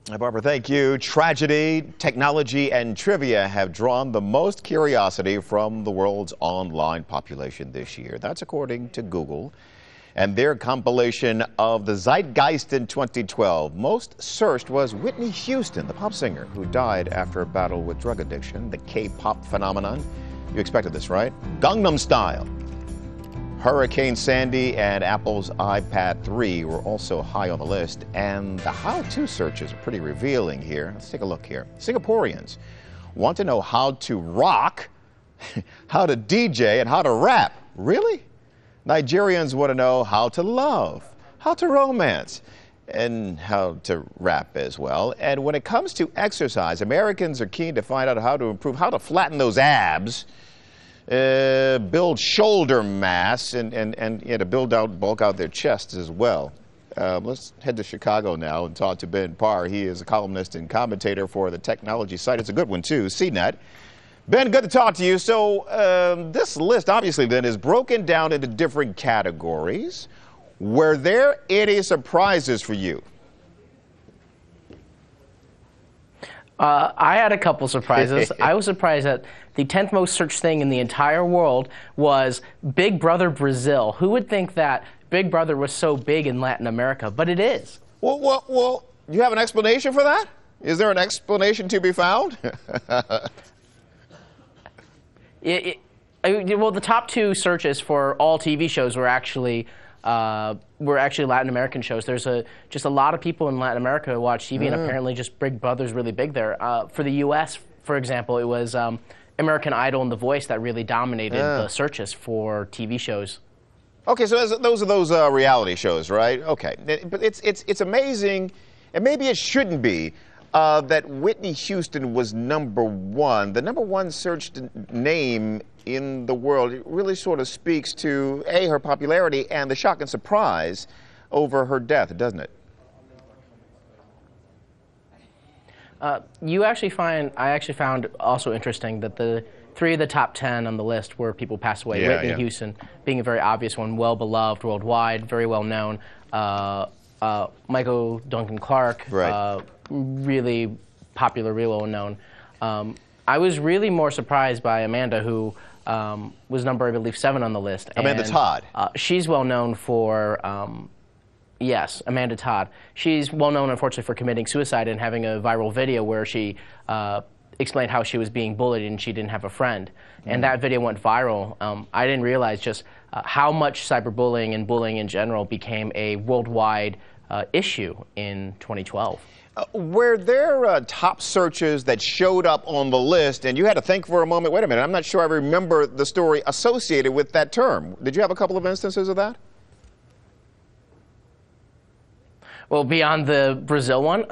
Barbara, thank you. Tragedy, technology, and trivia have drawn the most curiosity from the world's online population this year. That's according to Google and their compilation of the Zeitgeist in 2012. Most searched was Whitney Houston, the pop singer who died after a battle with drug addiction, the K-pop phenomenon. You expected this, right? Gangnam Style, Hurricane Sandy, and Apple's iPad 3 were also high on the list. And the how-to searches are pretty revealing here. Let's take a look here. Singaporeans want to know how to rock, how to DJ, and how to rap. Really? Nigerians want to know how to love, how to romance, and how to rap as well. And when it comes to exercise, Americans are keen to find out how to improve, how to flatten those abs, build shoulder mass, and to bulk out their chests as well. Let's head to Chicago now and talk to Ben Parr. He is a columnist and commentator for the technology site. It's a good one, too, CNET. Ben, good to talk to you. So this list, obviously, then, is broken down into different categories. Were there any surprises for you? I had a couple surprises. I was surprised that the 10th most searched thing in the entire world was Big Brother Brazil. Who would think that Big Brother was so big in Latin America? But it is. Well, you have an explanation for that? Is there an explanation to be found? Well, the top two searches for all TV shows were actually Latin American shows. There's just a lot of people in Latin America who watch TV, and apparently just Big Brother's really big there. For the U.S., for example, it was American Idol and The Voice that really dominated the searches for TV shows. Okay, so those are those reality shows, right? Okay, but it's amazing, and maybe it shouldn't be, that Whitney Houston was #1. The #1 searched name in the world. It really sort of speaks to, A, her popularity and the shock and surprise over her death, doesn't it? I actually found also interesting that the 3 of the top 10 on the list were people passed away. Yeah, Whitney Houston being a very obvious one, well beloved worldwide, very well known. Michael Duncan Clark, right. Really popular, really well known. I was really more surprised by Amanda, who was number, I believe, 7 on the list. Amanda Todd. She's well known for, yes, Amanda Todd. She's well known, unfortunately, for committing suicide and having a viral video where she explained how she was being bullied and she didn't have a friend. And that video went viral. I didn't realize just how much cyberbullying and bullying in general became a worldwide issue in 2012. Were there top searches that showed up on the list and you had to think for a moment, wait a minute, I'm not sure I remember the story associated with that term? Did you have a couple of instances of that? Well, beyond the Brazil one,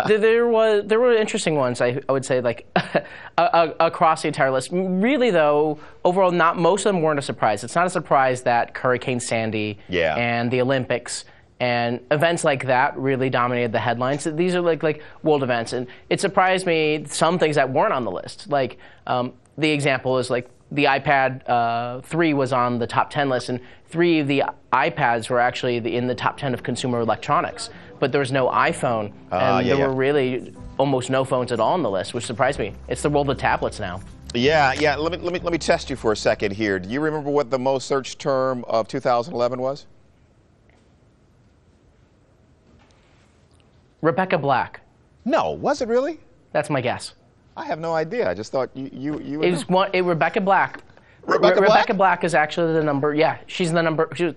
there were interesting ones, I would say, like across the entire list. Really, though, overall, most of them weren't a surprise. It's not a surprise that Hurricane Sandy and the Olympics and events like that really dominated the headlines. These are like world events, and it surprised me some things that weren't on the list. Like the example is like the iPad 3 was on the top 10 list, and 3 of the iPads were actually in the top 10 of consumer electronics. But there was no iPhone, and there were really almost no phones at all on the list, which surprised me. It's the world of tablets now. Yeah. Let me test you for a second here. Do you remember what the most searched term of 2011 was? Rebecca Black. No, was it really? That's my guess. I have no idea. I just thought you It was Rebecca Black. Rebecca Black is actually the number. Yeah, she's the number. The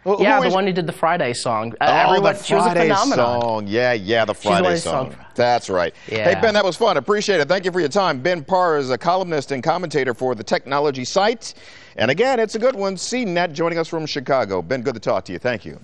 one who did the Friday song. The she was a Friday phenomenon. song. Yeah, the Friday song. That's right. Yeah. Hey, Ben, that was fun. Appreciate it. Thank you for your time. Ben Parr is a columnist and commentator for the technology site. And again, it's a good one. CNET joining us from Chicago. Ben, good to talk to you. Thank you.